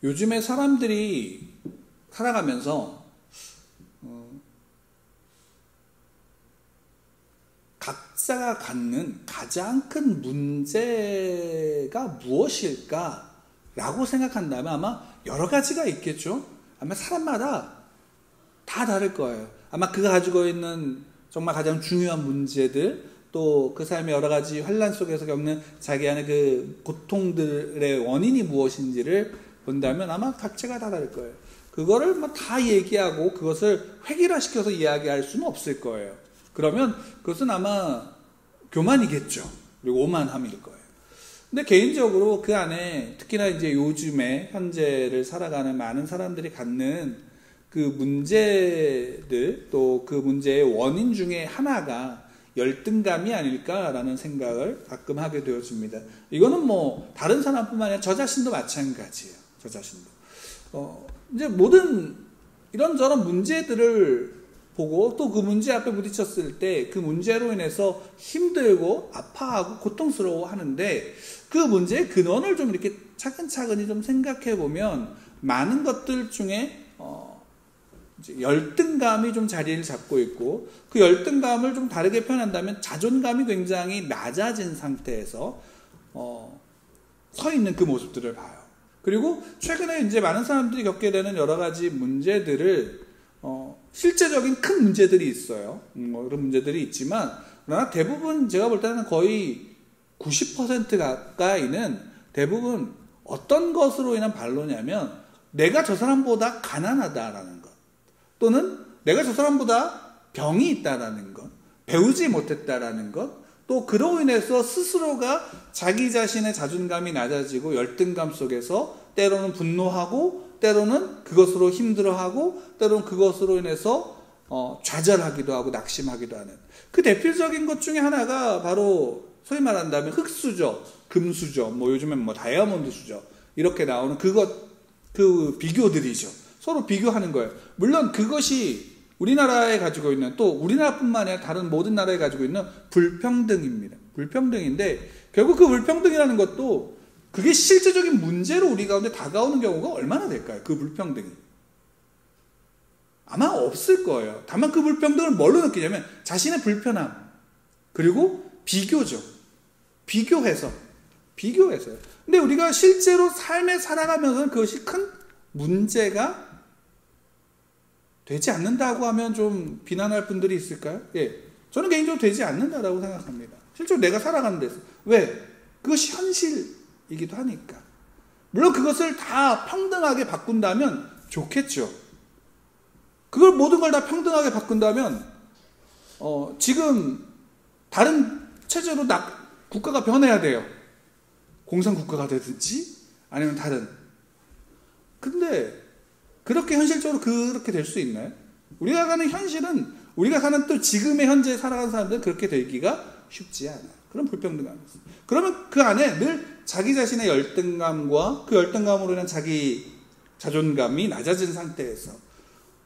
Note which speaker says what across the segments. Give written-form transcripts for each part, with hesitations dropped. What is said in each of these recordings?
Speaker 1: 요즘에 사람들이 살아가면서 각자가 갖는 가장 큰 문제가 무엇일까? 라고 생각한다면 아마 여러 가지가 있겠죠. 아마 사람마다 다 다를 거예요. 아마 그가 가지고 있는 정말 가장 중요한 문제들, 또 그 삶의 여러 가지 환난 속에서 겪는 자기 안의 그 고통들의 원인이 무엇인지를 본다면 아마 각자가 다 다를 거예요. 그거를 뭐 다 얘기하고 그것을 획일화시켜서 이야기할 수는 없을 거예요. 그러면 그것은 아마 교만이겠죠. 그리고 오만함일 거예요. 근데 개인적으로 그 안에 특히나 이제 요즘에 현재를 살아가는 많은 사람들이 갖는 그 문제들, 또 그 문제의 원인 중에 하나가 열등감이 아닐까라는 생각을 가끔 하게 되어집니다. 이거는 뭐 다른 사람뿐만 아니라 저 자신도 마찬가지예요. 저 자신도. 이제 모든 이런저런 문제들을 보고 또 그 문제 앞에 부딪혔을 때 그 문제로 인해서 힘들고 아파하고 고통스러워 하는데 그 문제의 근원을 좀 이렇게 차근차근히 좀 생각해 보면 많은 것들 중에 이제 열등감이 좀 자리를 잡고 있고, 그 열등감을 좀 다르게 표현한다면 자존감이 굉장히 낮아진 상태에서 서 있는 그 모습들을 봐요. 그리고 최근에 이제 많은 사람들이 겪게 되는 여러 가지 문제들을 실제적인 큰 문제들이 있어요. 그런 문제들이 있지만, 그러나 대부분 제가 볼 때는 거의 90% 가까이는 대부분 어떤 것으로 인한 반론이냐면 내가 저 사람보다 가난하다라는 것, 또는 내가 저 사람보다 병이 있다라는 것, 배우지 못했다라는 것, 또 그로 인해서 스스로가 자기 자신의 자존감이 낮아지고 열등감 속에서 때로는 분노하고 때로는 그것으로 힘들어하고 때로는 그것으로 인해서 좌절하기도 하고 낙심하기도 하는 그 대표적인 것 중에 하나가 바로 소위 말한다면 흑수저, 금수저, 뭐 요즘엔 뭐 다이아몬드 수저 이렇게 나오는 그 비교들이죠. 서로 비교하는 거예요. 물론 그것이 우리나라에 가지고 있는, 또 우리나라뿐만 아니라 다른 모든 나라에 가지고 있는 불평등입니다. 불평등인데 결국 그 불평등이라는 것도 그게 실제적인 문제로 우리 가운데 다가오는 경우가 얼마나 될까요? 그 불평등이. 아마 없을 거예요. 다만 그 불평등을 뭘로 느끼냐면 자신의 불편함, 그리고 비교죠. 비교해서요. 근데 우리가 실제로 삶에 살아가면서는 그것이 큰 문제가 되지 않는다고 하면 좀 비난할 분들이 있을까요? 예. 저는 개인적으로 되지 않는다라고 생각합니다. 실제로 내가 살아가는 데서. 왜? 그것이 현실이기도 하니까. 물론 그것을 다 평등하게 바꾼다면 좋겠죠. 그걸 모든 걸 다 평등하게 바꾼다면 지금 다른 체제로 국가가 변해야 돼요. 공산국가가 되든지 아니면 다른. 근데 그렇게 현실적으로 그렇게 될 수 있나요? 우리가 가는 현실은, 우리가 사는 또 지금의 현재에 살아가는 사람들은 그렇게 되기가 쉽지 않아요. 그런 불평등감이 있어요. 그러면 그 안에 늘 자기 자신의 열등감과 그 열등감으로 인한 자기 자존감이 낮아진 상태에서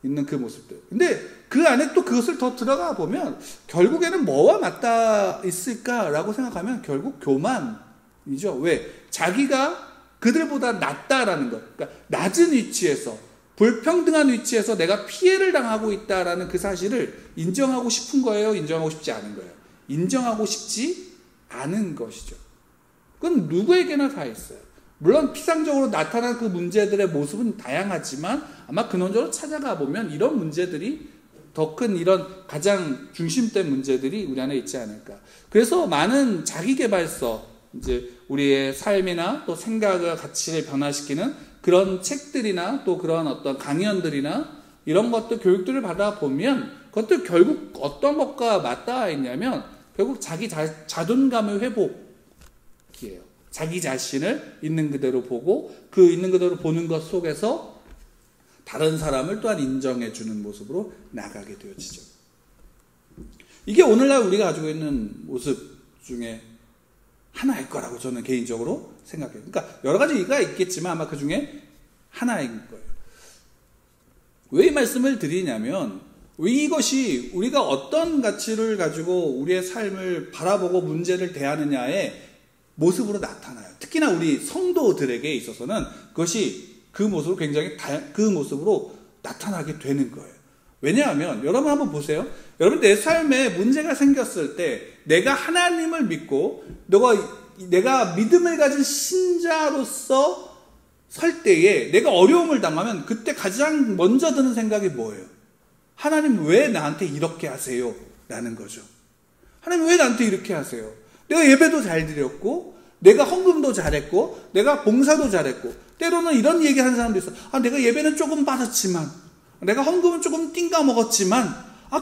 Speaker 1: 있는 그 모습들. 근데 그 안에 또 그것을 더 들어가 보면 결국에는 뭐와 맞닿아 있을까라고 생각하면 결국 교만이죠. 왜? 자기가 그들보다 낫다라는 것. 그러니까 낮은 위치에서, 불평등한 위치에서 내가 피해를 당하고 있다라는 그 사실을 인정하고 싶은 거예요? 인정하고 싶지 않은 거예요? 인정하고 싶지 않은 것이죠. 그건 누구에게나 다 있어요. 물론 피상적으로 나타난 그 문제들의 모습은 다양하지만 아마 근원적으로 찾아가 보면 이런 문제들이 더 큰 이런 가장 중심된 문제들이 우리 안에 있지 않을까. 그래서 많은 자기계발서, 이제 우리의 삶이나 또 생각과 가치를 변화시키는 그런 책들이나 또 그런 어떤 강연들이나 이런 것들, 교육들을 받아보면 그것도 결국 어떤 것과 맞닿아 있냐면 결국 자기 자존감의 회복이에요. 자기 자신을 있는 그대로 보고 그 있는 그대로 보는 것 속에서 다른 사람을 또한 인정해주는 모습으로 나가게 되어지죠. 이게 오늘날 우리가 가지고 있는 모습 중에 하나일 거라고 저는 개인적으로 생각해요. 그러니까 여러 가지가 있겠지만 아마 그 중에 하나일 거예요. 왜 이 말씀을 드리냐면 이것이 우리가 어떤 가치를 가지고 우리의 삶을 바라보고 문제를 대하느냐의 모습으로 나타나요. 특히나 우리 성도들에게 있어서는 그것이 그 모습으로 그 모습으로 나타나게 되는 거예요. 왜냐하면 여러분 한번 보세요. 여러분 내 삶에 문제가 생겼을 때 내가 하나님을 믿고 내가 믿음을 가진 신자로서 설 때에 내가 어려움을 당하면 그때 가장 먼저 드는 생각이 뭐예요? 하나님 왜 나한테 이렇게 하세요? 라는 거죠. 하나님 왜 나한테 이렇게 하세요? 내가 예배도 잘 드렸고 내가 헌금도 잘했고 내가 봉사도 잘했고 때로는 이런 얘기하는 사람도 있어. 내가 예배는 조금 받았지만 내가 헌금은 조금 띵가 먹었지만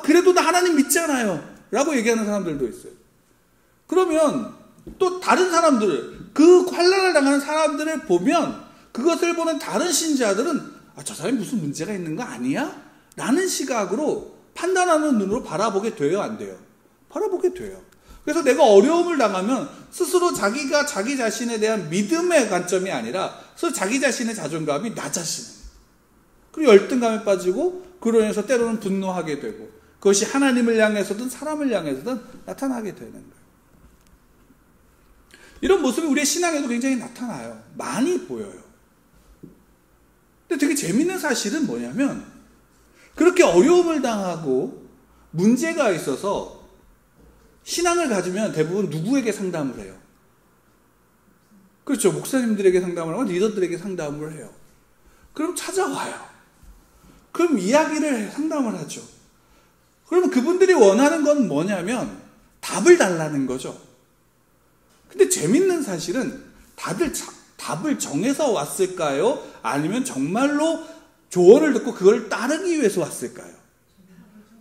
Speaker 1: 그래도 나 하나님 믿잖아요 라고 얘기하는 사람들도 있어요. 그러면 또 다른 사람들, 그 환난을 당하는 사람들을 보면 그것을 보는 다른 신자들은 저 사람이 무슨 문제가 있는 거 아니야? 라는 시각으로 판단하는 눈으로 바라보게 돼요, 안 돼요? 바라보게 돼요. 그래서 내가 어려움을 당하면 스스로 자기가 자기 자신에 대한 믿음의 관점이 아니라 스스로 자기 자신의 자존감이 낮아지는, 그리고 열등감에 빠지고 그로 인해서 때로는 분노하게 되고 그것이 하나님을 향해서든 사람을 향해서든 나타나게 되는 거예요. 이런 모습이 우리의 신앙에도 굉장히 나타나요. 많이 보여요. 근데 되게 재밌는 사실은 뭐냐면 그렇게 어려움을 당하고 문제가 있어서 신앙을 가지면 대부분 누구에게 상담을 해요? 그렇죠. 목사님들에게 상담을 하고 리더들에게 상담을 해요. 그럼 찾아와요. 그럼 상담을 하죠. 그러면 그분들이 원하는 건 뭐냐면 답을 달라는 거죠. 근데 재밌는 사실은 다들 답을 정해서 왔을까요? 아니면 정말로 조언을 듣고 그걸 따르기 위해서 왔을까요?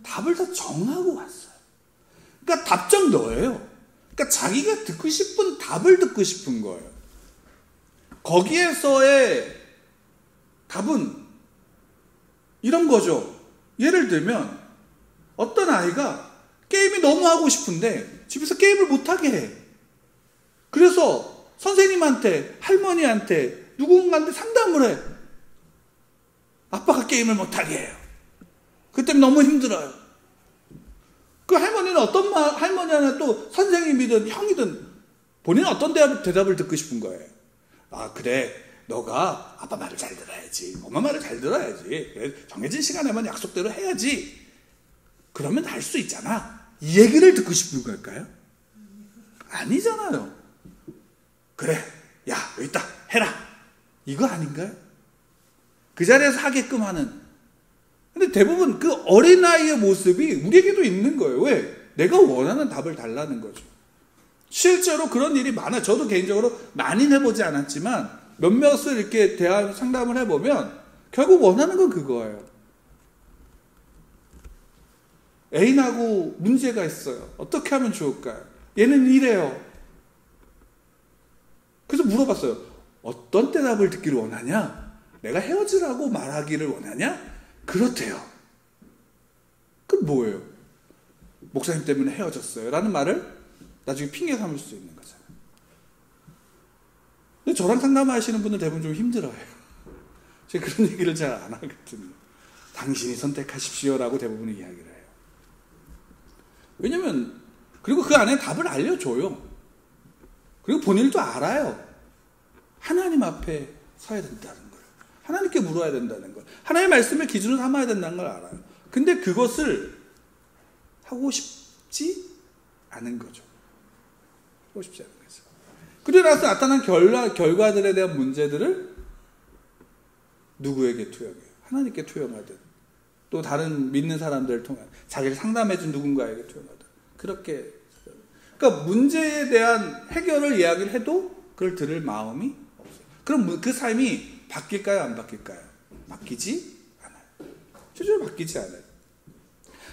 Speaker 1: 답을 다 정하고 왔어요. 그러니까 답정너예요. 그러니까 자기가 듣고 싶은 답을 듣고 싶은 거예요. 거기에서의 답은 이런 거죠. 예를 들면 어떤 아이가 게임이 너무 하고 싶은데 집에서 게임을 못하게 해. 그래서 선생님한테, 할머니한테, 누군가한테 상담을 해. 아빠가 게임을 못하게 해요. 그 때문에 너무 힘들어요. 그 할머니는 할머니는 또 선생님이든 형이든 본인은 어떤 대답을 듣고 싶은 거예요. 그래. 너가 아빠 말을 잘 들어야지. 엄마 말을 잘 들어야지. 정해진 시간에만 약속대로 해야지. 그러면 할 수 있잖아. 이 얘기를 듣고 싶은 걸까요? 아니잖아요. 그래. 야, 여기 있다. 해라. 이거 아닌가요? 그 자리에서 하게끔 하는. 근데 대부분 그 어린아이의 모습이 우리에게도 있는 거예요. 왜? 내가 원하는 답을 달라는 거죠. 실제로 그런 일이 많아요. 저도 개인적으로 많이는 해보지 않았지만 몇몇을 이렇게 상담을 해보면 결국 원하는 건 그거예요. 애인하고 문제가 있어요. 어떻게 하면 좋을까요? 얘는 이래요. 그래서 물어봤어요. 어떤 대답을 듣기를 원하냐? 내가 헤어지라고 말하기를 원하냐? 그렇대요. 그럼 뭐예요? 목사님 때문에 헤어졌어요 라는 말을 나중에 핑계 삼을 수 있는 거잖아요. 근데 저랑 상담하시는 분들 대부분 좀 힘들어해요. 제가 그런 얘기를 잘 안 하거든요. 당신이 선택하십시오 라고 대부분 이야기를 해요. 왜냐면 그리고 그 안에 답을 알려줘요. 그리고 본인도 알아요. 하나님 앞에 서야 된다는 걸. 하나님께 물어야 된다는 걸. 하나님의 말씀을 기준으로 삼아야 된다는 걸 알아요. 근데 그것을 하고 싶지 않은 거죠. 하고 싶지 않은 거죠. 그리고 나서 나타난 결과들에 대한 문제들을 누구에게 투영해요? 하나님께 투영하든 또 다른 믿는 사람들을 통해 자기를 상담해준 누군가에게 투영하든 그렇게. 그러니까 문제에 대한 해결을 이야기를 해도 그걸 들을 마음이 없어요. 그럼 그 삶이 바뀔까요? 안 바뀔까요? 바뀌지 않아요. 실제로 바뀌지 않아요.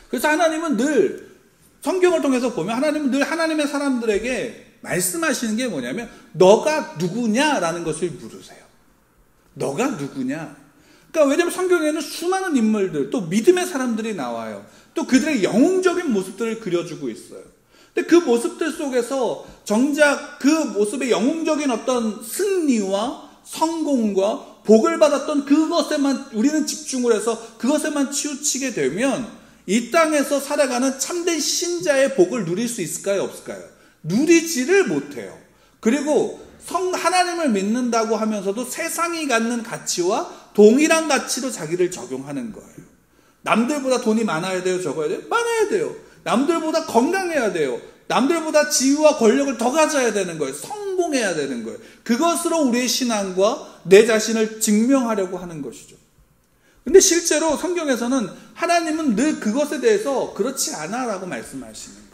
Speaker 1: 그래서 하나님은 늘 성경을 통해서 보면 하나님은 늘 하나님의 사람들에게 말씀하시는 게 뭐냐면 너가 누구냐라는 것을 물으세요. 너가 누구냐? 그러니까 왜냐하면 성경에는 수많은 인물들 또 믿음의 사람들이 나와요. 또 그들의 영웅적인 모습들을 그려주고 있어요. 근데 그 모습들 속에서 정작 그 모습의 영웅적인 어떤 승리와 성공과 복을 받았던 그것에만 우리는 집중을 해서 그것에만 치우치게 되면 이 땅에서 살아가는 참된 신자의 복을 누릴 수 있을까요? 없을까요? 누리지를 못해요. 그리고 하나님을 믿는다고 하면서도 세상이 갖는 가치와 동일한 가치로 자기를 적용하는 거예요. 남들보다 돈이 많아야 돼요? 적어야 돼요? 많아야 돼요. 남들보다 건강해야 돼요. 남들보다 지위와 권력을 더 가져야 되는 거예요. 성공해야 되는 거예요. 그것으로 우리의 신앙과 내 자신을 증명하려고 하는 것이죠. 근데 실제로 성경에서는 하나님은 늘 그것에 대해서 그렇지 않아 라고 말씀하시는 거예요.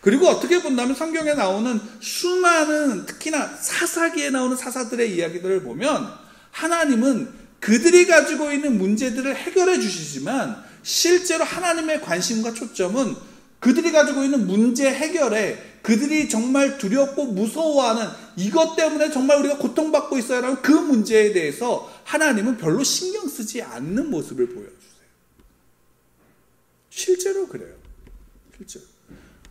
Speaker 1: 그리고 어떻게 본다면 성경에 나오는 수많은, 특히나 사사기에 나오는 사사들의 이야기들을 보면 하나님은 그들이 가지고 있는 문제들을 해결해 주시지만 실제로 하나님의 관심과 초점은 그들이 가지고 있는 문제 해결에, 그들이 정말 두렵고 무서워하는 이것 때문에 정말 우리가 고통받고 있어야 하는 그 문제에 대해서 하나님은 별로 신경 쓰지 않는 모습을 보여주세요. 실제로 그래요. 실제로.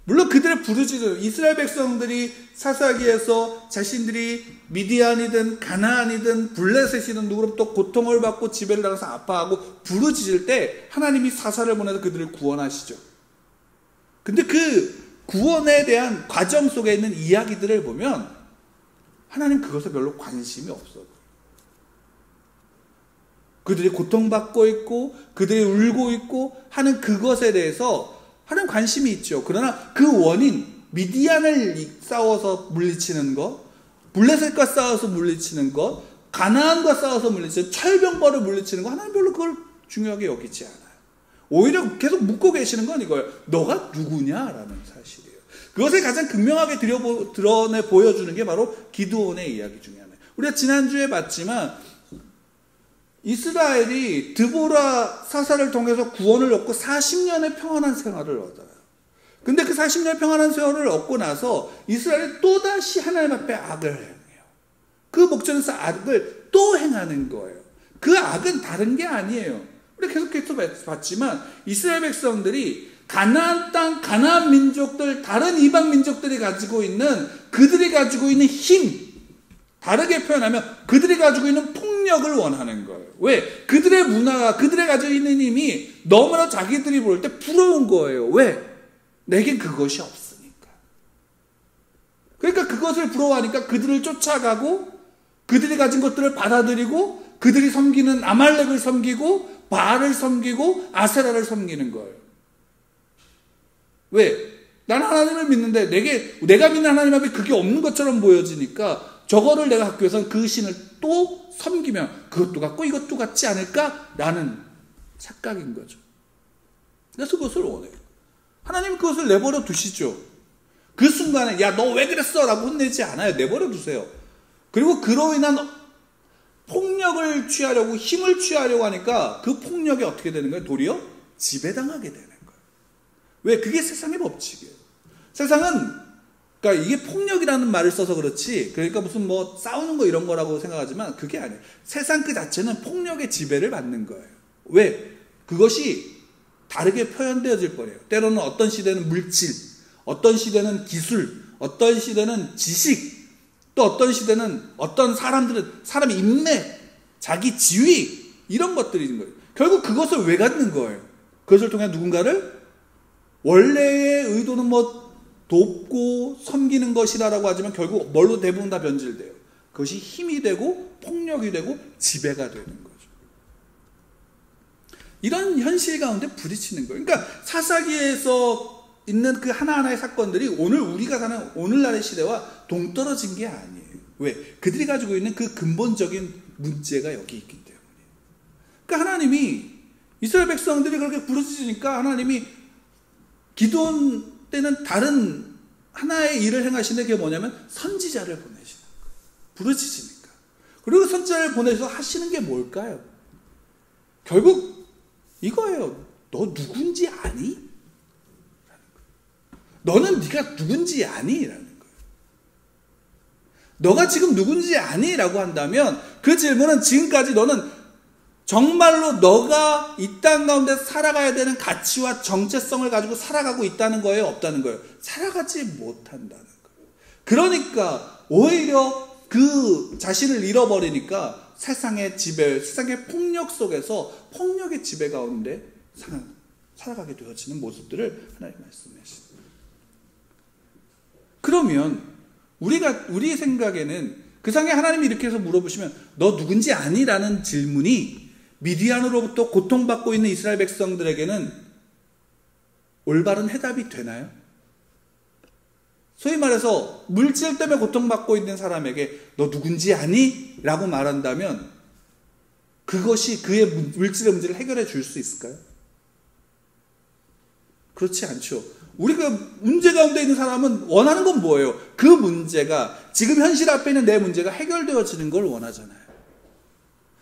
Speaker 1: 물론 그들의 부르짖음, 이스라엘 백성들이 사사기에서 자신들이 미디안이든 가나안이든 블레셋이든 누구로부터 고통을 받고 지배를 당해서 아파하고 부르짖을 때 하나님이 사사를 보내서 그들을 구원하시죠. 근데 그 구원에 대한 과정 속에 있는 이야기들을 보면 하나님 그것에 별로 관심이 없어. 그들이 고통받고 있고 그들이 울고 있고 하는 그것에 대해서 하나님 관심이 있죠. 그러나 그 원인, 미디안을 싸워서 물리치는 것, 블레셋과 싸워서 물리치는 것, 가나안과 싸워서 물리치는 철병거를 물리치는 것, 하나님 별로 그걸 중요하게 여기지 않아요. 오히려 계속 묻고 계시는 건 이거예요. 너가 누구냐라는 사실이에요. 그것을 가장 극명하게 드러내 보여주는 게 바로 기드온의 이야기 중에 하나예요. 우리가 지난주에 봤지만 이스라엘이 드보라 사사를 통해서 구원을 얻고 40년의 평안한 생활을 얻어요. 근데 그 40년의 평안한 생활을 얻고 나서 이스라엘이 또다시 하나님 앞에 악을 행해요. 그 목전에서 악을 또 행하는 거예요. 그 악은 다른 게 아니에요. 우리 계속해서 봤지만 이스라엘 백성들이 가나안 땅, 가나안 민족들, 다른 이방 민족들이 가지고 있는 그들이 가지고 있는 힘, 다르게 표현하면 그들이 가지고 있는 폭력을 원하는 거예요. 왜? 그들의 문화가, 그들이 가지고 있는 힘이 너무나 자기들이 볼 때 부러운 거예요. 왜? 내겐 그것이 없으니까. 그러니까 그것을 부러워하니까 그들을 쫓아가고 그들이 가진 것들을 받아들이고 그들이 섬기는 아말렉을 섬기고 바알을 섬기고 아세라를 섬기는 거예요. 왜? 나는 하나님을 믿는데 내가 믿는 하나님 앞에 그게 없는 것처럼 보여지니까 저거를 내가 갖기 위해서는 그 신을 또 섬기면 그것도 같고 이것도 같지 않을까라는 착각인 거죠. 그래서 그것을 원해요. 하나님 그것을 내버려 두시죠. 그 순간에 야, 너 왜 그랬어? 라고 혼내지 않아요. 내버려 두세요. 그리고 그로 인한 폭력을 취하려고, 힘을 취하려고 하니까 그 폭력이 어떻게 되는 거예요? 도리어 지배당하게 되는 거예요. 왜? 그게 세상의 법칙이에요. 세상은, 그러니까 이게 폭력이라는 말을 써서 그렇지, 그러니까 무슨 뭐 싸우는 거 이런 거라고 생각하지만 그게 아니에요. 세상 그 자체는 폭력의 지배를 받는 거예요. 왜? 그것이 다르게 표현되어질 거예요. 때로는 어떤 시대는 물질, 어떤 시대는 기술, 어떤 시대는 지식, 또 어떤 시대는 어떤 사람들은 사람의 인맥, 자기 지위 이런 것들이 있는 거예요. 결국 그것을 왜 갖는 거예요? 그것을 통해 누군가를 원래의 의도는 뭐 돕고 섬기는 것이라고 하지만 결국 뭘로 대부분 다 변질돼요. 그것이 힘이 되고 폭력이 되고 지배가 되는 거죠. 이런 현실 가운데 부딪히는 거예요. 그러니까 사사기에서 있는 그 하나하나의 사건들이 오늘 우리가 사는 오늘날의 시대와 동떨어진 게 아니에요. 왜? 그들이 가지고 있는 그 근본적인 문제가 여기 있기 때문이에요. 그러니까 하나님이 이스라엘 백성들이 그렇게 부르짖으니까 하나님이 기드온 때는 다른 하나의 일을 행하시는데 그게 뭐냐면 선지자를 보내시는 거예요. 부르짖으니까. 그리고 선지자를 보내셔서 하시는 게 뭘까요? 결국 이거예요. 너 누군지 아니? 너는 네가 누군지 아니? 라는 거예요. 너가 지금 누군지 아니? 라고 한다면 그 질문은 지금까지 너는 정말로 너가 이 땅 가운데 살아가야 되는 가치와 정체성을 가지고 살아가고 있다는 거예요? 없다는 거예요? 살아가지 못한다는 거예요. 그러니까 오히려 그 자신을 잃어버리니까 세상의 지배, 세상의 폭력 속에서 폭력의 지배 가운데 살아가게 되어지는 모습들을 하나님 말씀하십니다. 그러면 우리의 생각에는 그 상에 하나님이 이렇게 해서 물어보시면 너 누군지 아니? 라는 질문이 미디안으로부터 고통받고 있는 이스라엘 백성들에게는 올바른 해답이 되나요? 소위 말해서 물질 때문에 고통받고 있는 사람에게 너 누군지 아니? 라고 말한다면 그것이 그의 물질의 문제를 해결해 줄 수 있을까요? 그렇지 않죠. 우리가 문제 가운데 있는 사람은 원하는 건 뭐예요? 그 문제가 지금 현실 앞에 있는 내 문제가 해결되어지는 걸 원하잖아요.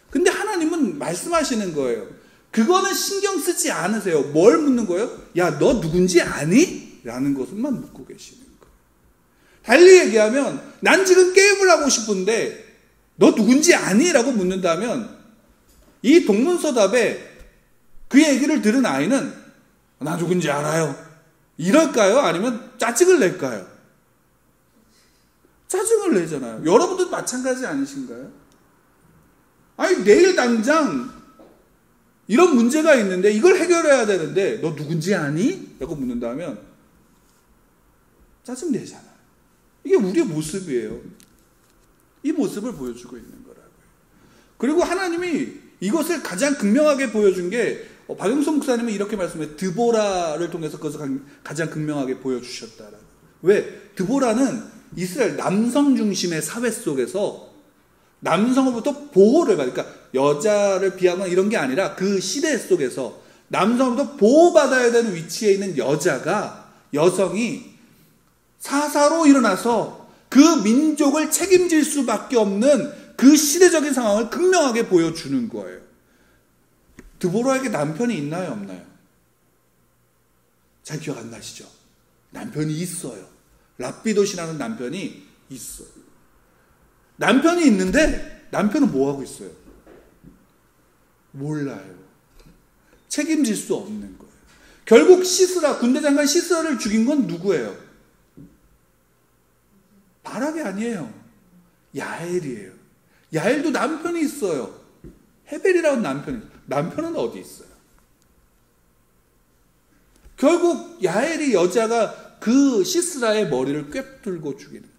Speaker 1: 근데 하나님은 말씀하시는 거예요. 그거는 신경 쓰지 않으세요. 뭘 묻는 거예요? 야, 너 누군지 아니? 라는 것만 묻고 계시는 거예요. 달리 얘기하면 난 지금 게임을 하고 싶은데 너 누군지 아니? 라고 묻는다면 이 동문서답에 그 얘기를 들은 아이는 나 누군지 알아요. 이럴까요? 아니면 짜증을 낼까요? 짜증을 내잖아요. 여러분도 마찬가지 아니신가요? 아니, 내일 당장 이런 문제가 있는데 이걸 해결해야 되는데 너 누군지 아니? 라고 묻는다면 짜증 내잖아요. 이게 우리의 모습이에요. 이 모습을 보여주고 있는 거라고요. 그리고 하나님이 이것을 가장 극명하게 보여준 게 박영선 목사님은 이렇게 말씀해요. 드보라를 통해서 그것을 가장 극명하게 보여주셨다라고. 왜? 드보라는 이스라엘 남성 중심의 사회 속에서 남성으로부터 보호를 받으니까 여자를 비하거나 이런 게 아니라 그 시대 속에서 남성으로부터 보호받아야 되는 위치에 있는 여성이 사사로 일어나서 그 민족을 책임질 수밖에 없는 그 시대적인 상황을 극명하게 보여주는 거예요. 드보라에게 남편이 있나요, 없나요? 잘 기억 안 나시죠? 남편이 있어요. 랍비돗이라는 남편이 있어요. 남편이 있는데 남편은 뭐 하고 있어요? 몰라요. 책임질 수 없는 거예요. 결국 시스라, 군대 장관 시스라를 죽인 건 누구예요? 바락이 아니에요. 야엘이에요. 야엘도 남편이 있어요. 헤벨이라는 남편이 있어요. 남편은 어디 있어요? 결국 야엘이 여자가 그 시스라의 머리를 꿰뚫고 죽이는 거예요.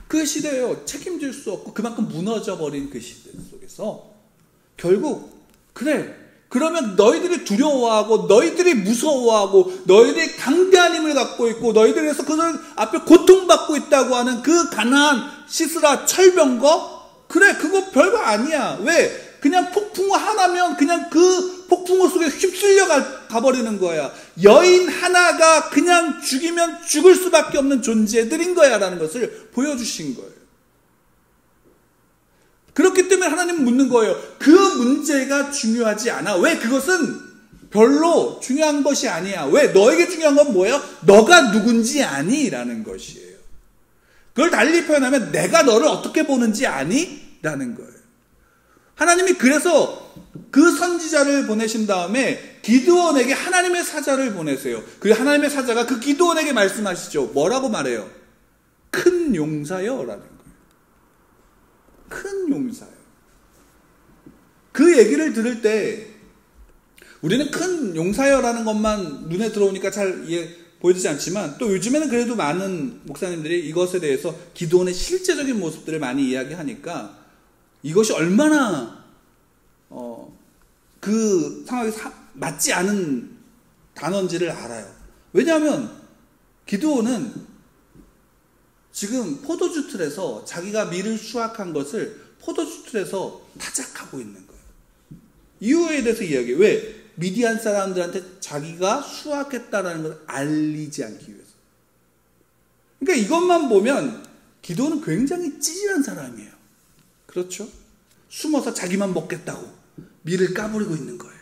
Speaker 1: 그 시대에요. 책임질 수 없고 그만큼 무너져버린 그 시대 속에서 결국 그래, 그러면 너희들이 두려워하고 너희들이 무서워하고 너희들이 강대한 힘을 갖고 있고 너희들에서 그들 앞에 고통받고 있다고 하는 그 가나안 시스라 철병거? 그래, 그거 별거 아니야. 왜? 그냥 폭풍우 하나면 그냥 그 폭풍우 속에 휩쓸려 가버리는 거야. 여인 하나가 그냥 죽이면 죽을 수밖에 없는 존재들인 거야 라는 것을 보여주신 거예요. 그렇기 때문에 하나님은 묻는 거예요. 그 문제가 중요하지 않아. 왜? 그것은 별로 중요한 것이 아니야. 왜? 너에게 중요한 건 뭐예요? 너가 누군지 아니? 라는 것이에요. 그걸 달리 표현하면 내가 너를 어떻게 보는지 아니? 라는 거예요. 하나님이 그래서 그 선지자를 보내신 다음에 기드온에게 하나님의 사자를 보내세요. 그 하나님의 사자가 그 기드온에게 말씀하시죠. 뭐라고 말해요? 큰 용사여 라는 거예요. 큰 용사요. 그 얘기를 들을 때 우리는 큰 용사여라는 것만 눈에 들어오니까 잘 보여지지 않지만 또 요즘에는 그래도 많은 목사님들이 이것에 대해서 기드온의 실제적인 모습들을 많이 이야기하니까 이것이 얼마나 그 상황에 맞지 않은 단어인지를 알아요. 왜냐하면 기드온은 지금 포도주 틀에서 자기가 밀을 수확한 것을 포도주 틀에서 타작하고 있는 거예요. 이유에 대해서 이야기해요. 왜? 미디안 사람들한테 자기가 수확했다라는 걸 알리지 않기 위해서. 그러니까 이것만 보면 기도는 굉장히 찌질한 사람이에요. 그렇죠? 숨어서 자기만 먹겠다고 밀을 까부리고 있는 거예요.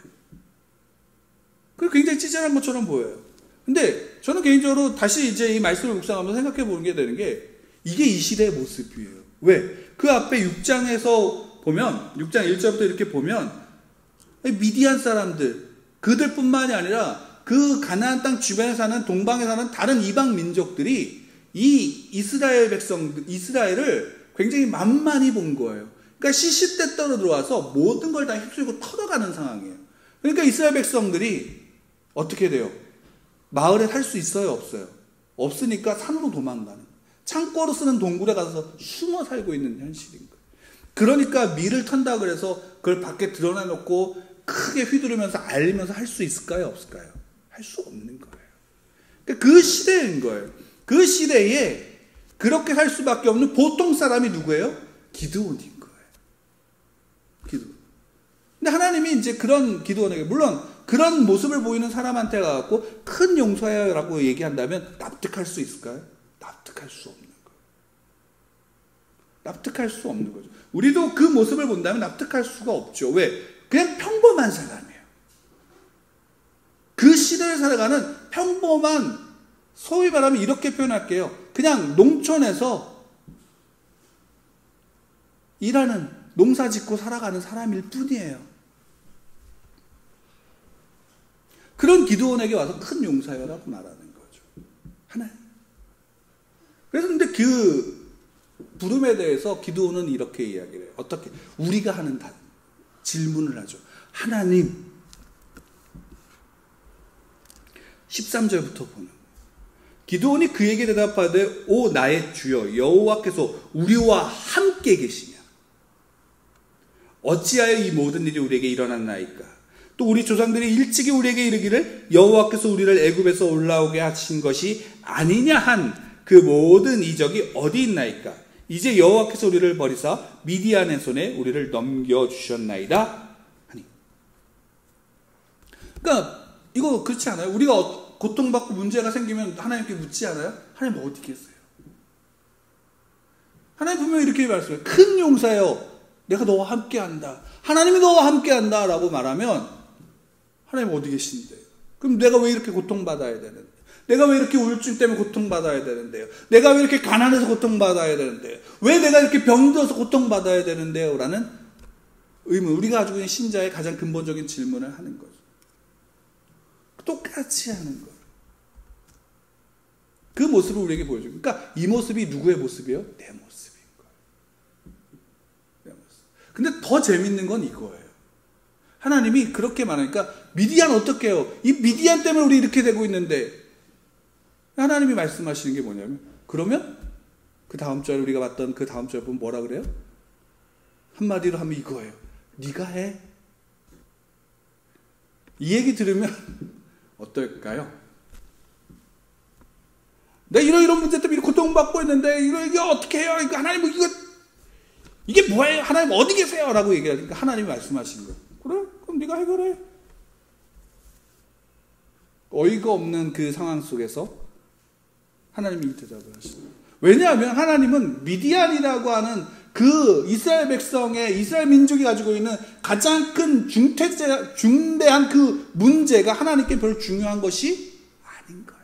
Speaker 1: 그리고 굉장히 찌질한 것처럼 보여요. 근데 저는 개인적으로 다시 이제 이 말씀을 묵상하면서 생각해 보는 게 되는 게 이게 이 시대의 모습이에요. 왜? 그 앞에 6장에서 보면 6장 1절부터 이렇게 보면 미디안 사람들 그들뿐만이 아니라 그 가나안 땅 주변에 사는 동방에 사는 다른 이방 민족들이 이 이스라엘 백성들 이스라엘을 굉장히 만만히 본 거예요. 그러니까 시시때때로 들어와서 모든 걸 다 휩쓸고 털어가는 상황이에요. 그러니까 이스라엘 백성들이 어떻게 돼요? 마을에 살 수 있어요? 없어요? 없으니까 산으로 도망가는. 창고로 쓰는 동굴에 가서 숨어 살고 있는 현실인 거예요. 그러니까 밀을 턴다 그래서 그걸 밖에 드러내놓고 크게 휘두르면서 알리면서 할 수 있을까요? 없을까요? 할 수 없는 거예요. 그러니까 그 시대인 거예요. 그 시대에 그렇게 살 수밖에 없는 보통 사람이 누구예요? 기드온인 거예요. 기드온. 근데 하나님이 이제 그런 기드온에게, 물론 그런 모습을 보이는 사람한테 가갖고 큰 용서야라고 얘기한다면 납득할 수 있을까요? 납득할 수 없는 거예요. 납득할 수 없는 거죠. 우리도 그 모습을 본다면 납득할 수가 없죠. 왜? 그냥 평범한 사람이에요. 그 시대를 살아가는 평범한, 소위 말하면 이렇게 표현할게요. 그냥 농촌에서 일하는, 농사 짓고 살아가는 사람일 뿐이에요. 그런 기드온에게 와서 큰 용사여라고 말하는 거죠. 하나님. 그래서 근데 그 부름에 대해서 기드온은 이렇게 이야기를 해요. 어떻게? 우리가 하는 질문을 하죠. 하나님, 13절부터 보는. 기드온이 그에게 대답하되 오 나의 주여 여호와께서 우리와 함께 계시냐? 어찌하여 이 모든 일이 우리에게 일어났나이까? 또 우리 조상들이 일찍이 우리에게 이르기를 여호와께서 우리를 애굽에서 올라오게 하신 것이 아니냐 한 그 모든 이적이 어디 있나이까? 이제 여호와께서 우리를 버리사 미디안의 손에 우리를 넘겨주셨나이다 하니. 그러니까 이거 그렇지 않아요? 우리가 고통받고 문제가 생기면 하나님께 묻지 않아요? 하나님 어디 계세요? 하나님 분명히 이렇게 말씀해요. 큰 용사여, 내가 너와 함께한다. 하나님이 너와 함께한다 라고 말하면 하나님 어디 계신데요? 그럼 내가 왜 이렇게 고통받아야 되는데? 내가 왜 이렇게 우울증 때문에 고통받아야 되는데요? 내가 왜 이렇게 가난해서 고통받아야 되는데요? 왜 내가 이렇게 병들어서 고통받아야 되는데요? 라는 의문, 우리가 가지고 있는 신자의 가장 근본적인 질문을 하는 거죠. 똑같이 하는 거예요. 그 모습을 우리에게 보여줘요. 그러니까 이 모습이 누구의 모습이에요? 내 모습인 거예요. 내 모습. 근데 더 재밌는 건 이거예요. 하나님이 그렇게 말하니까 미디안 어떻게 해요? 이 미디안 때문에 우리 이렇게 되고 있는데 하나님이 말씀하시는 게 뭐냐면, 그러면 그 다음 절에 우리가 봤던 그 다음 절에 보면 뭐라 그래요? 한마디로 하면 이거예요. 네가 해. 이 얘기 들으면 어떨까요? 내가 이런 문제 때문에 고통받고 있는데 이게 어떻게 해요? 이거 하나님 이게 뭐예요? 하나님 어디 계세요? 라고 얘기하니까 하나님이 말씀하시는 거예요. 그래? 그럼 네가 해결해. 어이가 없는 그 상황 속에서 하나님이 대답을 하시는. 왜냐하면 하나님은 미디안이라고 하는 그 이스라엘 백성의, 이스라엘 민족이 가지고 있는 가장 큰 중대한 그 문제가 하나님께 별로 중요한 것이 아닌 거예요.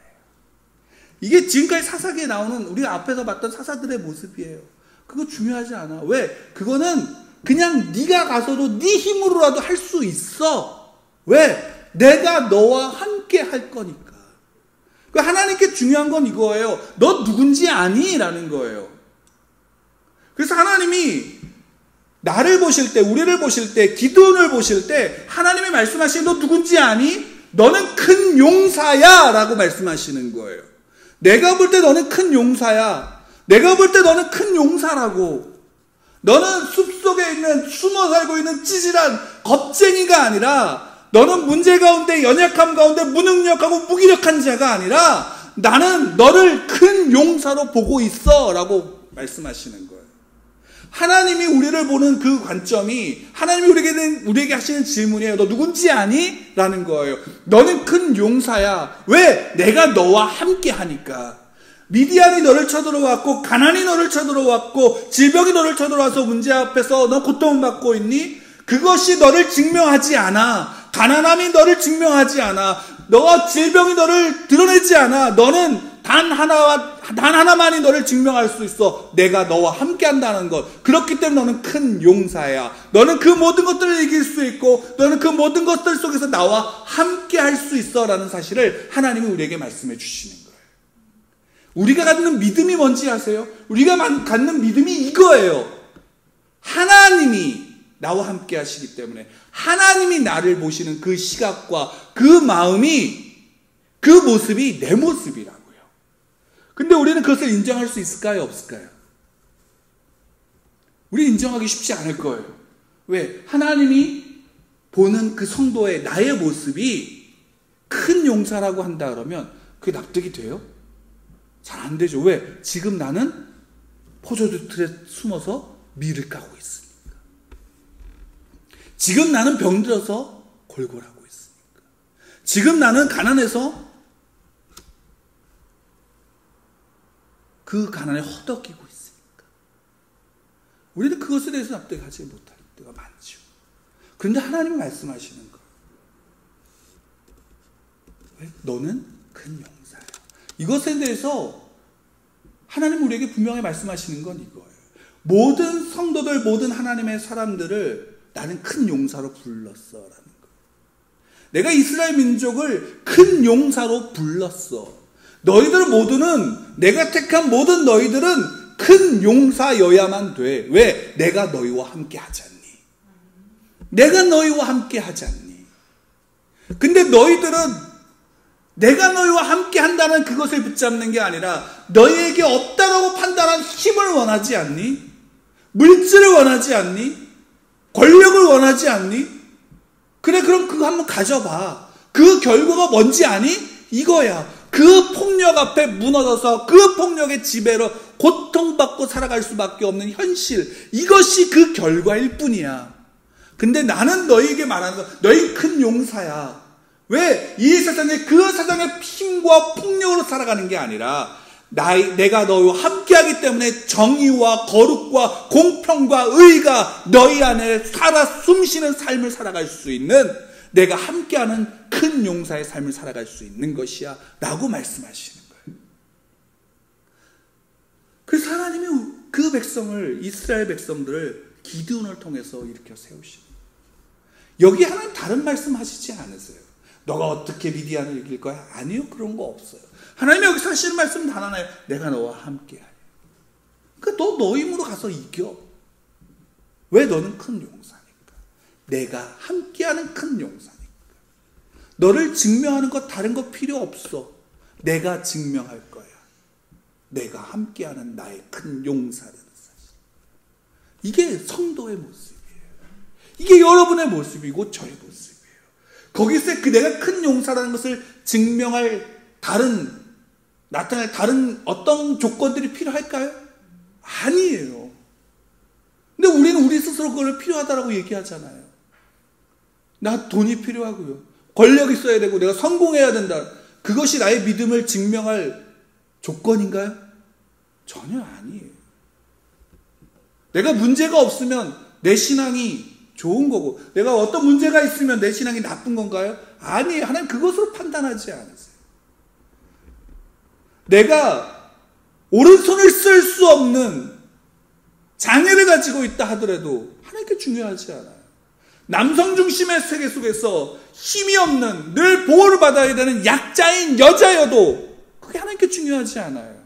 Speaker 1: 이게 지금까지 사사기에 나오는 우리가 앞에서 봤던 사사들의 모습이에요. 그거 중요하지 않아. 왜? 그거는 그냥 네가 가서도 네 힘으로라도 할 수 있어. 왜? 내가 너와 함께 할 거니까. 하나님께 중요한 건 이거예요. 너 누군지 아니? 라는 거예요. 그래서 하나님이 나를 보실 때, 우리를 보실 때, 기드온을 보실 때 하나님이 말씀하시는 너 누군지 아니? 너는 큰 용사야 라고 말씀하시는 거예요. 내가 볼 때 너는 큰 용사야. 내가 볼 때 너는 큰 용사라고. 너는 숲속에 있는, 숨어 살고 있는 찌질한 겁쟁이가 아니라, 너는 문제 가운데, 연약함 가운데 무능력하고 무기력한 자가 아니라 나는 너를 큰 용사로 보고 있어 라고 말씀하시는 거예요. 하나님이 우리를 보는 그 관점이 하나님이 우리에게 하시는 질문이에요. 너 누군지 아니? 라는 거예요. 너는 큰 용사야. 왜? 내가 너와 함께 하니까. 미디안이 너를 쳐들어왔고, 가난이 너를 쳐들어왔고, 질병이 너를 쳐들어와서 문제 앞에서 너 고통받고 있니? 그것이 너를 증명하지 않아. 가난함이 너를 증명하지 않아. 너가 질병이 너를 드러내지 않아. 너는 단 하나만이 너를 증명할 수 있어. 내가 너와 함께 한다는 것. 그렇기 때문에 너는 큰 용사야. 너는 그 모든 것들을 이길 수 있고, 너는 그 모든 것들 속에서 나와 함께 할 수 있어. 라는 사실을 하나님이 우리에게 말씀해 주시는 거예요. 우리가 갖는 믿음이 뭔지 아세요? 우리가 갖는 믿음이 이거예요. 하나님이 나와 함께 하시기 때문에, 하나님이 나를 보시는 그 시각과 그 마음이, 그 모습이 내 모습이라고요. 근데 우리는 그것을 인정할 수 있을까요? 없을까요? 우리 인정하기 쉽지 않을 거예요. 왜? 하나님이 보는 그 성도의 나의 모습이 큰 용사라고 한다 그러면 그게 납득이 돼요? 잘 안 되죠. 왜? 지금 나는 포도주 틀에 숨어서 밀을 까고 있으니까. 지금 나는 병들어서 골골하고 있으니까. 지금 나는 가난해서 그 가난에 허덕이고 있으니까. 우리는 그것에 대해서 납득하지 못할 때가 많죠. 그런데 하나님이 말씀하시는 거예요. 왜? 너는 큰 용사야. 이것에 대해서 하나님 우리에게 분명히 말씀하시는 건 이거예요. 모든 성도들, 모든 하나님의 사람들을 나는 큰 용사로 불렀어라는 거예요. 내가 이스라엘 민족을 큰 용사로 불렀어. 너희들 모두는, 내가 택한 모든 너희들은 큰 용사여야만 돼. 왜? 내가 너희와 함께 하지 않니? 내가 너희와 함께 하지 않니? 근데 너희들은 내가 너희와 함께 한다는 그것을 붙잡는 게 아니라 너희에게 없다라고 판단한 힘을 원하지 않니? 물질을 원하지 않니? 권력을 원하지 않니? 그래, 그럼 그거 한번 가져봐. 그 결과가 뭔지 아니? 이거야. 그 폭력 앞에 무너져서 그 폭력의 지배로 고통받고 살아갈 수밖에 없는 현실. 이것이 그 결과일 뿐이야. 근데 나는 너희에게 말하는 거, 너희 큰 용사야. 왜? 이 세상에 그 세상의 힘과 폭력으로 살아가는 게 아니라 내가 너희와 함께하기 때문에 정의와 거룩과 공평과 의가 너희 안에 살아 숨쉬는 삶을 살아갈 수 있는, 내가 함께하는 큰 용사의 삶을 살아갈 수 있는 것이야 라고 말씀하시는 거예요. 그래서 하나님이 그 백성을, 이스라엘 백성들을 기드온을 통해서 일으켜 세우시는 거예요. 여기 하나님 다른 말씀 하시지 않으세요. 너가 어떻게 미디안을 이길 거야? 아니요, 그런 거 없어요. 하나님이 여기서 하시는 말씀은 단 하나예요. 내가 너와 함께하리. 그러니까 너 힘으로 가서 이겨. 왜? 너는 큰 용사니까. 내가 함께하는 큰 용사니까. 너를 증명하는 것 다른 거 필요 없어. 내가 증명할 거야. 내가 함께하는 나의 큰 용사라는 사실. 이게 성도의 모습이에요. 이게 여러분의 모습이고 저의 모습이에요. 거기서 내가 큰 용사라는 것을 증명할 나타날 다른 어떤 조건들이 필요할까요? 아니에요. 근데 우리는 우리 스스로 그걸 필요하다라고 얘기하잖아요. 나 돈이 필요하고요. 권력이 있어야 되고 내가 성공해야 된다. 그것이 나의 믿음을 증명할 조건인가요? 전혀 아니에요. 내가 문제가 없으면 내 신앙이 좋은 거고, 내가 어떤 문제가 있으면 내 신앙이 나쁜 건가요? 아니에요. 하나님 그것으로 판단하지 않으세요. 내가 오른손을 쓸 수 없는 장애를 가지고 있다 하더라도 하나님께 중요하지 않아요. 남성 중심의 세계 속에서 힘이 없는, 늘 보호를 받아야 되는 약자인 여자여도 그게 하나님께 중요하지 않아요.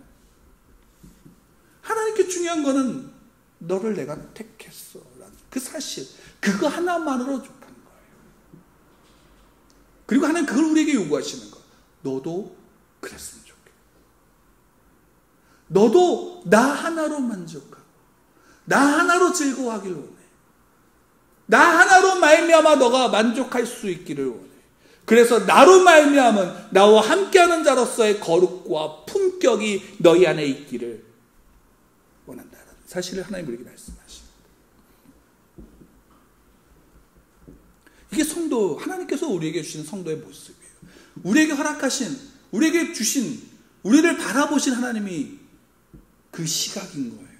Speaker 1: 하나님께 중요한 거는 너를 내가 택했어 라는 그 사실, 그거 하나만으로 족한 거예요. 그리고 하나님 그걸 우리에게 요구하시는 거예요. 너도 그랬으면 좋겠어. 너도 나 하나로 만족하고 나 하나로 즐거워하길 원해. 나 하나로 말미암아 너가 만족할 수 있기를 원해. 그래서 나로 말미암은 나와 함께하는 자로서의 거룩과 품격이 너희 안에 있기를 원한다는 사실을 하나님 우리에게 말씀하십니다. 이게 성도, 하나님께서 우리에게 주신 성도의 모습이에요. 우리에게 허락하신, 우리에게 주신, 우리를 바라보신 하나님이 그 시각인 거예요.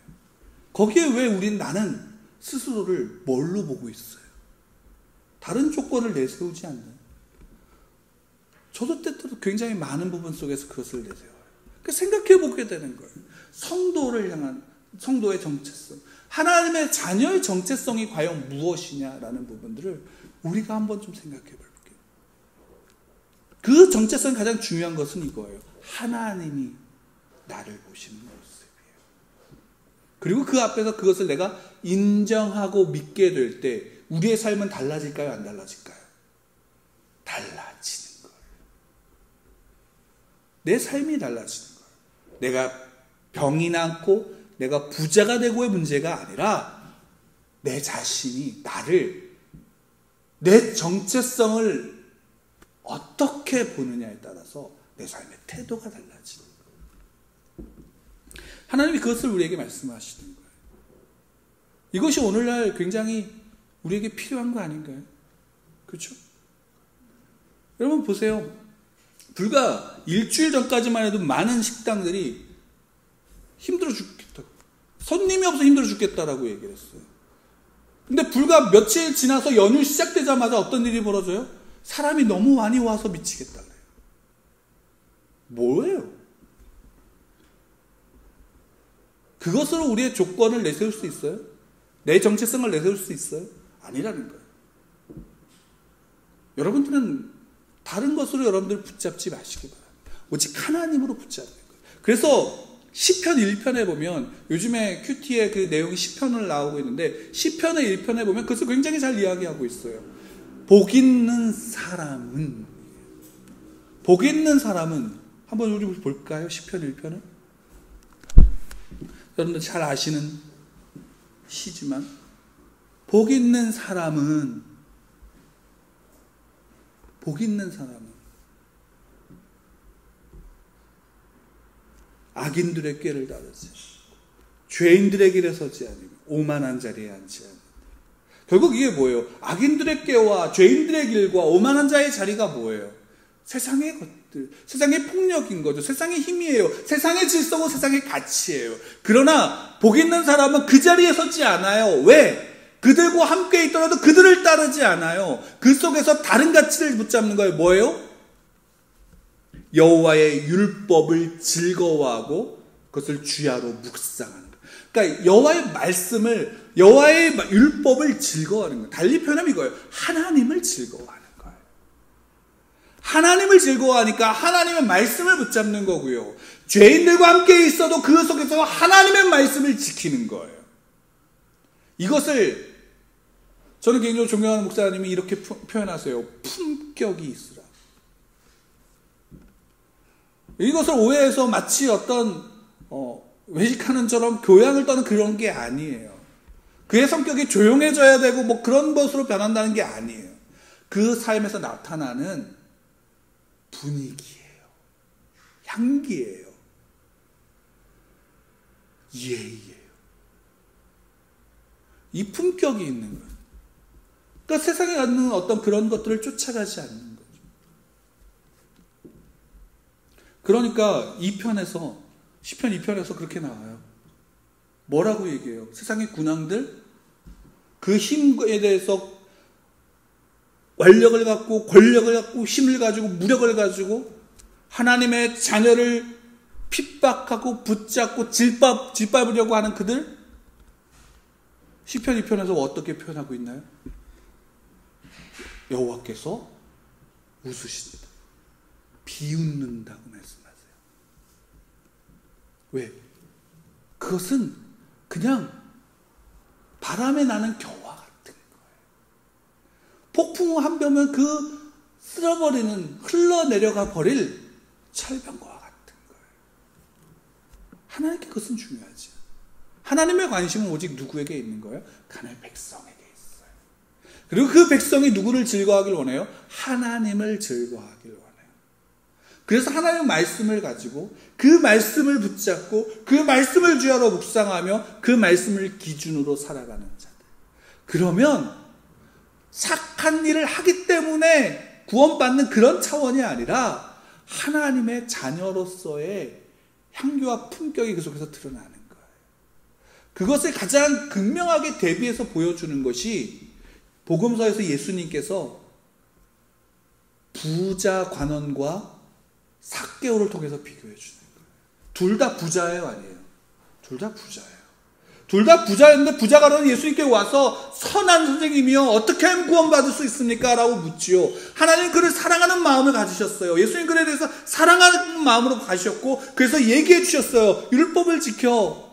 Speaker 1: 거기에 왜 나는 스스로를 뭘로 보고 있어요? 다른 조건을 내세우지 않는. 저도 때때로 굉장히 많은 부분 속에서 그것을 내세워요. 그러니까 생각해 보게 되는 거예요. 성도를 향한 성도의 정체성, 하나님의 자녀의 정체성이 과연 무엇이냐라는 부분들을 우리가 한번 좀 생각해 볼게요. 그 정체성이 가장 중요한 것은 이거예요. 하나님이 나를 보시는 모습이에요. 그리고 그 앞에서 그것을 내가 인정하고 믿게 될 때 우리의 삶은 달라질까요? 안 달라질까요? 달라지는 거예요. 내 삶이 달라지는 거예요. 내가 병이 낫고 내가 부자가 되고의 문제가 아니라 내 자신이 나를, 내 정체성을 어떻게 보느냐에 따라서 내 삶의 태도가 달라지는 거예요. 하나님이 그것을 우리에게 말씀하시는 거예요. 이것이 오늘날 굉장히 우리에게 필요한 거 아닌가요? 그렇죠? 여러분 보세요. 불과 일주일 전까지만 해도 많은 식당들이 힘들어 죽겠다, 손님이 없어 힘들어 죽겠다라고 얘기를 했어요. 근데 불과 며칠 지나서 연휴 시작되자마자 어떤 일이 벌어져요? 사람이 너무 많이 와서 미치겠다 그래요. 뭐예요? 그것으로 우리의 조건을 내세울 수 있어요? 내 정체성을 내세울 수 있어요? 아니라는 거예요. 여러분들은 다른 것으로 여러분들 붙잡지 마시기 바랍니다. 오직 하나님으로 붙잡는 거예요. 그래서 시편 1편에 보면, 요즘에 큐티에 그 내용이 시편을 나오고 있는데, 시편의 1편에 보면 그것을 굉장히 잘 이야기하고 있어요. 복 있는 사람은, 복 있는 사람은, 한번 우리 볼까요? 시편 1편을? 여러분들 잘 아시는 시지만, 복 있는 사람은, 복 있는 사람은 악인들의 꾀를 따르지, 죄인들의 길에 서지 아니고 오만한 자리에 앉지 않는다. 결국 이게 뭐예요? 악인들의 꾀와 죄인들의 길과 오만한 자의 자리가 뭐예요? 세상의 것들, 세상의 폭력인 거죠. 세상의 힘이에요. 세상의 질서고 세상의 가치예요. 그러나 복 있는 사람은 그 자리에 서지 않아요. 왜? 그들과 함께 있더라도 그들을 따르지 않아요. 그 속에서 다른 가치를 붙잡는 거예요. 뭐예요? 여호와의 율법을 즐거워하고 그것을 주야로 묵상하는 거예요. 그러니까 여호와의 말씀을, 여호와의 율법을 즐거워하는 거예요. 달리 표현하면 이거예요. 하나님을 즐거워하는 거예요. 하나님을 즐거워하니까 하나님의 말씀을 붙잡는 거고요. 죄인들과 함께 있어도 그 속에서 하나님의 말씀을 지키는 거예요. 이것을 저는 개인적으로 존경하는 목사님이 이렇게 표현하세요. 품격이 있으라. 이것을 오해해서 마치 어떤 외식하는 처럼 교양을 떠는 그런 게 아니에요. 그의 성격이 조용해져야 되고 뭐 그런 것으로 변한다는 게 아니에요. 그 삶에서 나타나는 분위기예요. 향기예요. 예의예요. 이 품격이 있는 거예요. 그러니까 세상에 갖는 어떤 그런 것들을 쫓아가지 않는 거죠. 그러니까 2편에서, 시편 2편에서 그렇게 나와요. 뭐라고 얘기해요? 세상의 군왕들, 그 힘에 대해서 완력을 갖고 권력을 갖고 힘을 가지고 무력을 가지고 하나님의 자녀를 핍박하고 붙잡고 짓밟으려고 하는 그들, 시편 2편에서 어떻게 표현하고 있나요? 여호와께서 웃으신다, 비웃는다고 말씀하세요. 왜? 그것은 그냥 바람에 나는 겨와 같은 거예요. 폭풍우 한 벼면 그 쓸어버리는, 흘러내려가 버릴 철병과 같은 거예요. 하나님께 그것은 중요하지. 하나님의 관심은 오직 누구에게 있는 거예요? 하나님의 백성에게 있어요. 그리고 그 백성이 누구를 즐거워하길 원해요? 하나님을 즐거워하길 원해요. 그래서 하나님의 말씀을 가지고 그 말씀을 붙잡고 그 말씀을 주야로 묵상하며 그 말씀을 기준으로 살아가는 자들. 그러면 착한 일을 하기 때문에 구원받는 그런 차원이 아니라 하나님의 자녀로서의 향기와 품격이 그 속에서 드러나는 거예요. 그것을 가장 극명하게 대비해서 보여주는 것이 복음서에서 예수님께서 부자 관원과 삭개오를 통해서 비교해 주는 거예요. 둘 다 부자예요, 아니에요? 둘 다 부자예요. 둘 다 부자였는데 부자가 예수님께 와서 선한 선생님이요, 어떻게 하면 구원받을 수 있습니까? 라고 묻지요. 하나님 그를 사랑하는 마음을 가지셨어요. 예수님 그에 대해서 사랑하는 마음으로 가셨고, 그래서 얘기해 주셨어요. 율법을 지켜.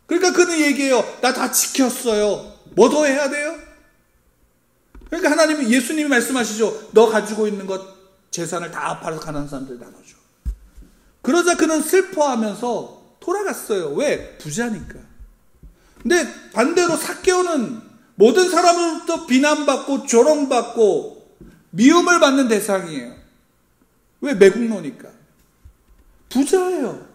Speaker 1: 그러니까 그는 얘기해요. 나 다 지켰어요. 뭐 더 해야 돼요? 그러니까 하나님이, 예수님이 말씀하시죠. 너 가지고 있는 것, 재산을 다 팔아서 가난한 사람들 나눠줘. 그러자 그는 슬퍼하면서 돌아갔어요. 왜? 부자니까. 근데 반대로 삭개오는 모든 사람으로부터 비난받고 조롱받고 미움을 받는 대상이에요. 왜? 매국노니까. 부자예요.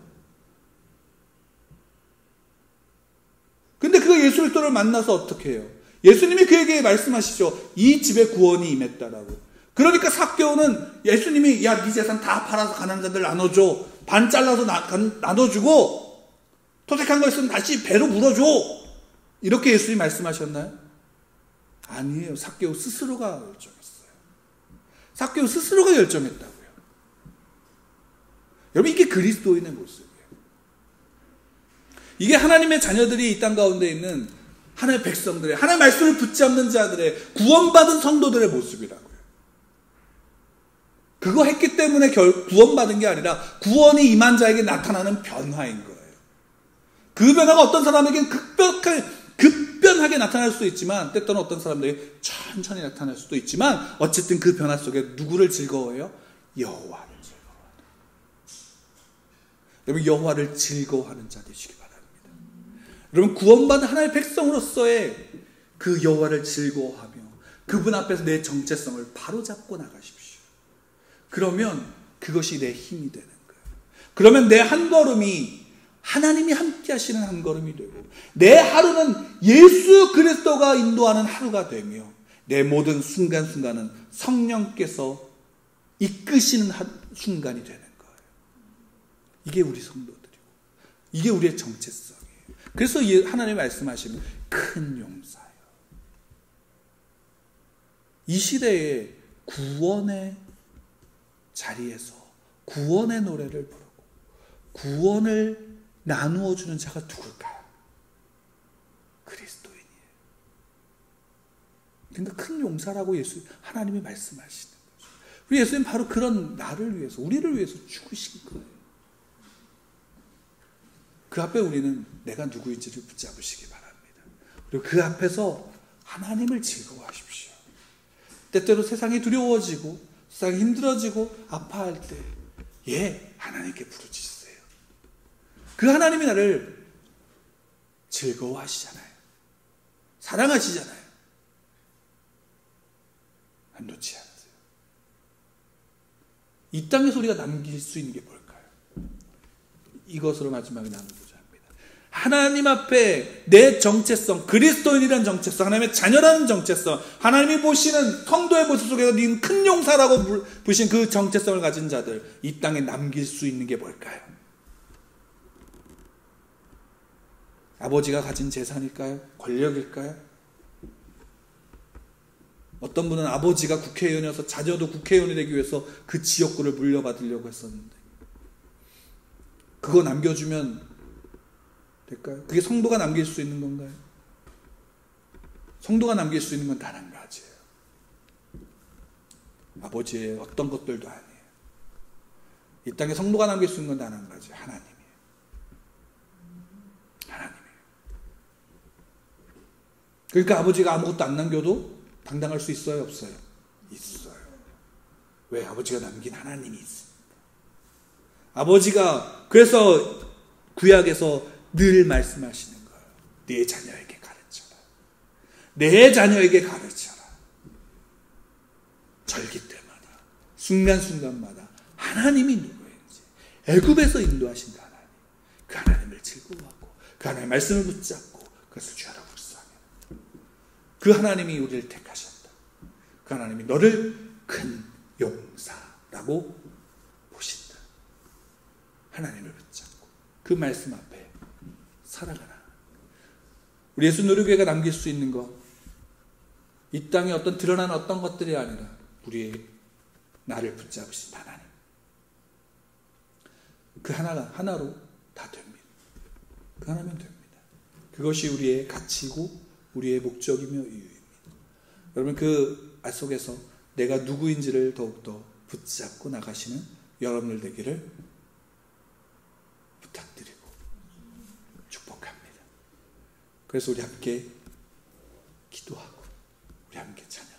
Speaker 1: 근데 그 예수 그리스도를 만나서 어떻게 해요? 예수님이 그에게 말씀하시죠. 이 집에 구원이 임했다라고. 그러니까 삭개오는 예수님이 야, 네 재산 다 팔아서 가난한 자들 나눠줘. 반 잘라서 나눠주고 토색한 거 있으면 다시 배로 물어줘. 이렇게 예수님이 말씀하셨나요? 아니에요. 삭개오 스스로가 결정했어요. 삭개오 스스로가 결정했다고요. 여러분, 이게 그리스도인의 모습이에요. 이게 하나님의 자녀들이 이 땅 가운데 있는 하나님의 백성들의, 하나님의 말씀을 붙잡는 자들의, 구원받은 성도들의 모습이라고요. 그거 했기 때문에 구원받은 게 아니라 구원이 임한 자에게 나타나는 변화인 거예요. 그 변화가 어떤 사람에게는 급변하게 나타날 수도 있지만, 때때로 어떤 사람들이 천천히 나타날 수도 있지만, 어쨌든 그 변화 속에 누구를 즐거워해요? 여호와를 즐거워하는. 여러분, 여호와를 즐거워하는 자 되시기 바랍니다. 여러분, 구원받은 하나님의 백성으로서의 그 여호와를 즐거워하며 그분 앞에서 내 정체성을 바로잡고 나가십시오. 그러면 그것이 내 힘이 되는 거예요. 그러면 내 한 걸음이 하나님이 함께 하시는 한 걸음이 되고, 내 하루는 예수 그리스도가 인도하는 하루가 되며, 내 모든 순간순간은 성령께서 이끄시는 순간이 되는 거예요. 이게 우리 성도들이고, 이게 우리의 정체성이에요. 그래서 하나님이 말씀하시는 큰 용사예요. 이 시대에 구원의 자리에서 구원의 노래를 부르고 구원을 나누어주는 자가 누굴까요? 그리스도인이에요. 그러니까 큰 용사라고 하나님이 말씀하시는 거죠. 우리 예수님 바로 그런 나를 위해서, 우리를 위해서 죽으신 거예요. 그 앞에 우리는 내가 누구인지를 붙잡으시기 바랍니다. 그리고 그 앞에서 하나님을 즐거워하십시오. 때때로 세상이 두려워지고 세상이 힘들어지고 아파할 때 하나님께 부르짖으세요. 그 하나님이 나를 즐거워하시잖아요. 사랑하시잖아요. 안 놓지 않으세요. 이 땅에서 우리가 남길 수 있는 게 뭘까요? 이것으로 마지막에 나누고자 합니다. 하나님 앞에 내 정체성, 그리스도인이라는 정체성, 하나님의 자녀라는 정체성, 하나님이 보시는 성도의 모습 속에서 네 큰 용사라고 부신 그 정체성을 가진 자들, 이 땅에 남길 수 있는 게 뭘까요? 아버지가 가진 재산일까요? 권력일까요? 어떤 분은 아버지가 국회의원이어서 자녀도 국회의원이 되기 위해서 그 지역구를 물려받으려고 했었는데, 그거 남겨주면 될까요? 그게 성도가 남길 수 있는 건가요? 성도가 남길 수 있는 건 단 한 가지예요. 아버지의 어떤 것들도 아니에요. 이 땅에 성도가 남길 수 있는 건 단 한 가지예요. 하나님이에요. 하나님이에요. 그러니까 아버지가 아무것도 안 남겨도 당당할 수 있어요? 없어요? 있어요. 왜? 아버지가 남긴 하나님이 있습니다. 아버지가 그래서 구약에서 늘 말씀하시는 거예요. 네 자녀에게 가르쳐라. 내 자녀에게 가르쳐라. 절기 때마다, 순간순간마다 하나님이 누구인지, 애굽에서 인도하신 그 하나님, 그 하나님을 즐거워하고 그 하나님의 말씀을 붙잡고 그것을 주하라 묵상해라. 그 하나님이 우리를 택하셨다. 그 하나님이 너를 큰 용사라고 보신다. 하나님을 붙잡고 그 말씀 앞에 살아가라. 우리 예수 누리교회가 남길 수 있는 것, 이 땅에 어떤 드러나는 어떤 것들이 아니라 우리의 나를 붙잡으신 하나님, 그 하나로 다 됩니다. 그 하나면 됩니다. 그것이 우리의 가치고 우리의 목적이며 이유입니다. 여러분, 그 알 속에서 내가 누구인지를 더욱더 붙잡고 나가시는 여러분들 되기를 부탁드리고 축복합니다. 그래서 우리 함께 기도하고 우리 함께 찬양합니다.